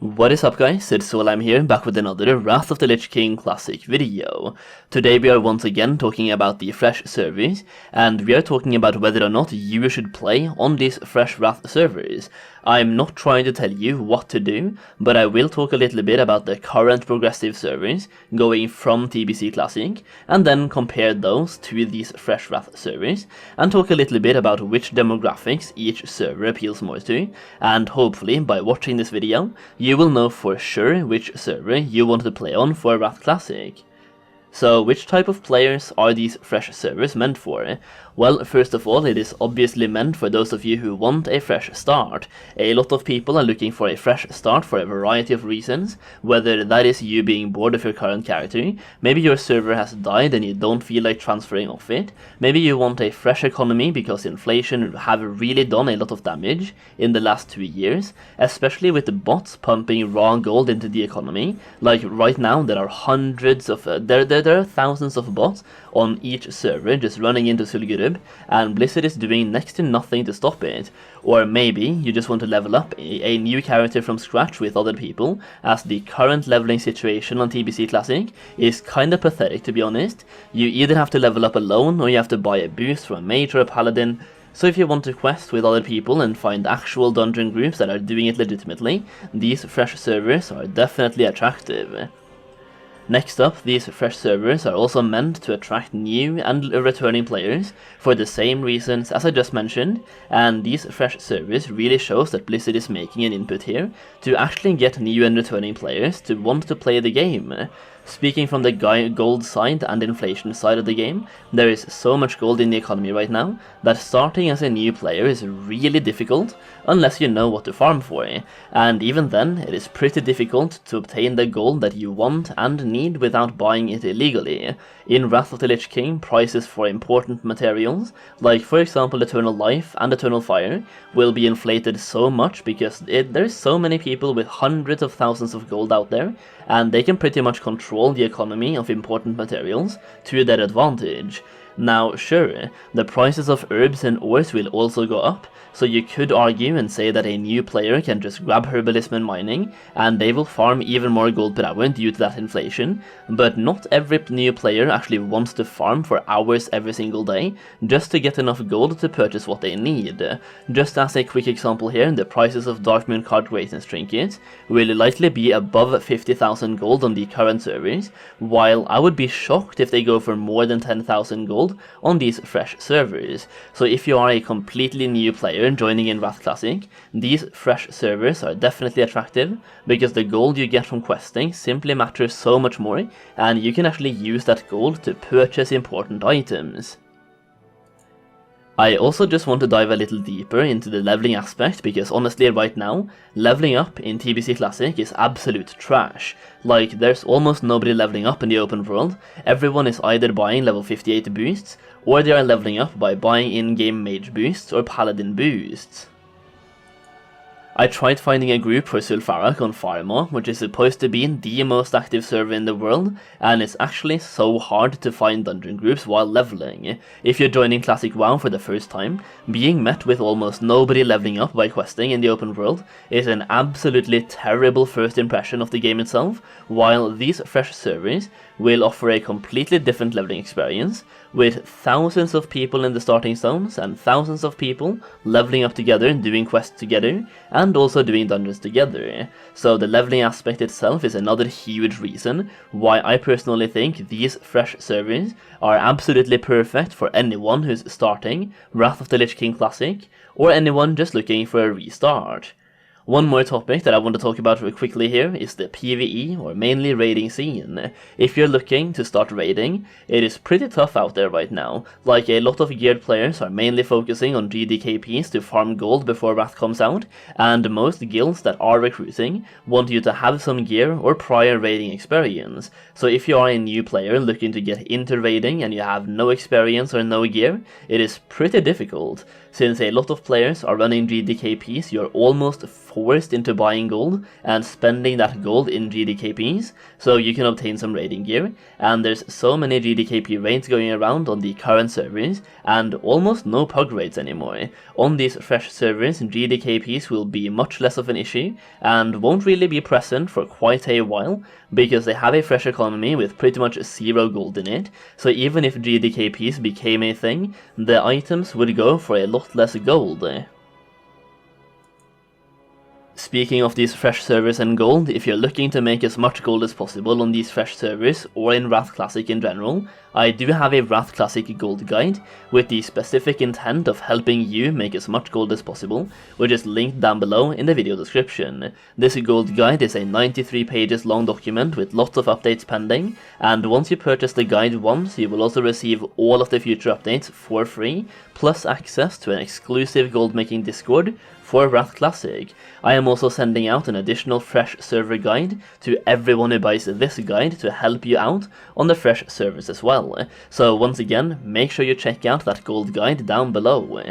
What is up guys, it's Solam here, back with another Wrath of the Lich King Classic video. Today we are once again talking about the fresh servers, and we are talking about whether or not you should play on these fresh Wrath servers. I'm not trying to tell you what to do, but I will talk a little bit about the current progressive servers going from TBC Classic, and then compare those to these fresh Wrath servers, and talk a little bit about which demographics each server appeals more to, and hopefully by watching this video, you will know for sure which server you want to play on for Wrath Classic. So which type of players are these fresh servers meant for? Well, first of all, it is obviously meant for those of you who want a fresh start. A lot of people are looking for a fresh start for a variety of reasons, whether that is you being bored of your current character, maybe your server has died and you don't feel like transferring off it, maybe you want a fresh economy because inflation have really done a lot of damage in the last 2 years, especially with the bots pumping raw gold into the economy. Like right now there are hundreds of, there are thousands of bots on each server just running into Sulgurub, and Blizzard is doing next to nothing to stop it. Or maybe you just want to level up a new character from scratch with other people, as the current leveling situation on TBC Classic is kinda pathetic, to be honest. You either have to level up alone or you have to buy a boost from a mage or a paladin. So if you want to quest with other people and find actual dungeon groups that are doing it legitimately, these fresh servers are definitely attractive. Next up, these fresh servers are also meant to attract new and returning players for the same reasons as I just mentioned, and these fresh servers really shows that Blizzard is making an input here to actually get new and returning players to want to play the game. Speaking from the gold side and inflation side of the game, there is so much gold in the economy right now that starting as a new player is really difficult unless you know what to farm for, and even then it is pretty difficult to obtain the gold that you want and need without buying it illegally. In Wrath of the Lich King, prices for important materials, like for example Eternal Life and Eternal Fire, will be inflated so much because there's so many people with hundreds of thousands of gold out there, and they can pretty much control the economy of important materials to their advantage. Now sure, the prices of herbs and ores will also go up, so you could argue and say that a new player can just grab herbalism and mining, and they will farm even more gold per hour due to that inflation, but not every new player actually wants to farm for hours every single day just to get enough gold to purchase what they need. Just as a quick example here, the prices of Darkmoon card greatness trinkets will likely be above 50,000 gold on the current servers, while I would be shocked if they go for more than 10,000 gold on these fresh servers. So if you are a completely new player joining in Wrath Classic, these fresh servers are definitely attractive because the gold you get from questing simply matters so much more, and you can actually use that gold to purchase important items. I also just want to dive a little deeper into the leveling aspect because honestly right now, leveling up in TBC Classic is absolute trash. Like, there's almost nobody leveling up in the open world. Everyone is either buying level 58 boosts, or they are leveling up by buying in-game mage boosts or paladin boosts. I tried finding a group for Sulfarak on Farmo, which is supposed to be the most active server in the world, and it's actually so hard to find dungeon groups while leveling. If you're joining Classic WoW for the first time, being met with almost nobody leveling up by questing in the open world is an absolutely terrible first impression of the game itself, while these fresh servers will offer a completely different leveling experience, with thousands of people in the starting zones and thousands of people leveling up together, doing quests together, and also doing dungeons together. So the leveling aspect itself is another huge reason why I personally think these fresh servers are absolutely perfect for anyone who's starting Wrath of the Lich King Classic, or anyone just looking for a restart. One more topic that I want to talk about real quickly here is the PvE, or mainly raiding scene. If you're looking to start raiding, it is pretty tough out there right now. Like, a lot of geared players are mainly focusing on GDKPs to farm gold before Wrath comes out, and most guilds that are recruiting want you to have some gear or prior raiding experience. So if you are a new player looking to get into raiding and you have no experience or no gear, it is pretty difficult. Since a lot of players are running GDKPs, you're almost forced into buying gold and spending that gold in GDKPs so you can obtain some raiding gear, and there's so many GDKP raids going around on the current servers and almost no pug raids anymore. On these fresh servers, GDKPs will be much less of an issue and won't really be present for quite a while because they have a fresh economy with pretty much 0 gold in it, so even if GDKPs became a thing, the items would go for a lot less gold. Speaking of these fresh servers and gold, if you're looking to make as much gold as possible on these fresh servers, or in Wrath Classic in general, I do have a Wrath Classic gold guide with the specific intent of helping you make as much gold as possible, which is linked down below in the video description. This gold guide is a 93 pages long document with lots of updates pending, and once you purchase the guide once, you will also receive all of the future updates for free, plus access to an exclusive gold making Discord for Wrath Classic. I am also sending out an additional fresh server guide to everyone who buys this guide to help you out on the fresh servers as well. So once again, make sure you check out that gold guide down below.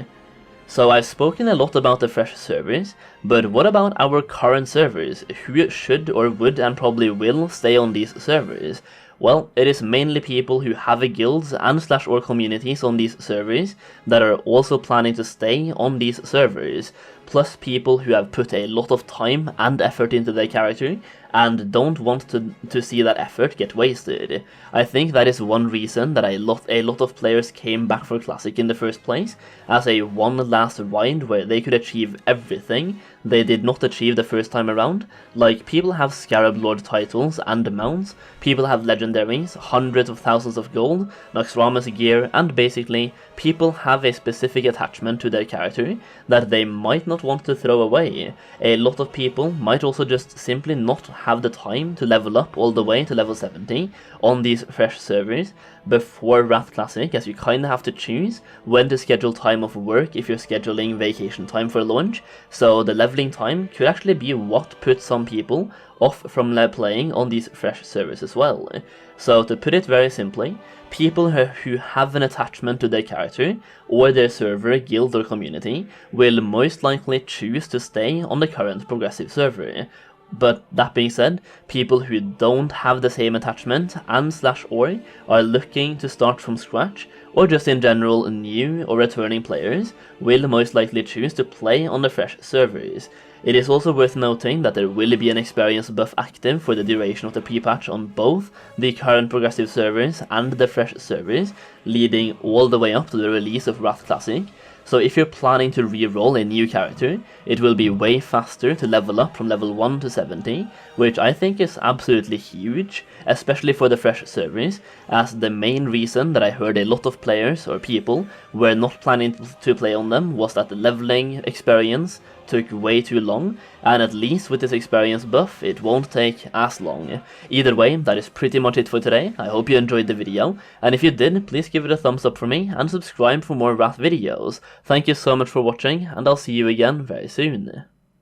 So I've spoken a lot about the fresh servers, but what about our current servers? Who should or would and probably will stay on these servers? Well, it is mainly people who have a guilds and /or communities on these servers that are also planning to stay on these servers, plus people who have put a lot of time and effort into their character and don't want to see that effort get wasted. I think that is one reason that a lot of players came back for Classic in the first place, as a one last ride where they could achieve everything they did not achieve the first time around. Like, people have Scarab Lord titles and mounts, people have legendaries, hundreds of thousands of gold, Naxxramas gear, and basically, people have a specific attachment to their character that they might not want to throw away. A lot of people might also just simply not have the time to level up all the way to level 70 on these fresh servers before Wrath Classic, as you kinda have to choose when to schedule time off work if you're scheduling vacation time for launch, so the leveling time could actually be what puts some people off from playing on these fresh servers as well. So to put it very simply, people who have an attachment to their character or their server, guild or community will most likely choose to stay on the current progressive server. But that being said, people who don't have the same attachment and /or are looking to start from scratch, or just in general new or returning players, will most likely choose to play on the fresh servers. It is also worth noting that there will be an experience buff active for the duration of the pre-patch on both the current progressive servers and the fresh servers, leading all the way up to the release of Wrath Classic. So if you're planning to re-roll a new character, it will be way faster to level up from level 1 to 70, which I think is absolutely huge, especially for the fresh servers, as the main reason that I heard a lot of players or people were not planning to play on them was that the leveling experience took way too long, and at least with this experience buff, it won't take as long. Either way, that is pretty much it for today. I hope you enjoyed the video, and if you did, please give it a thumbs up for me, and subscribe for more Wrath videos. Thank you so much for watching, and I'll see you again very soon.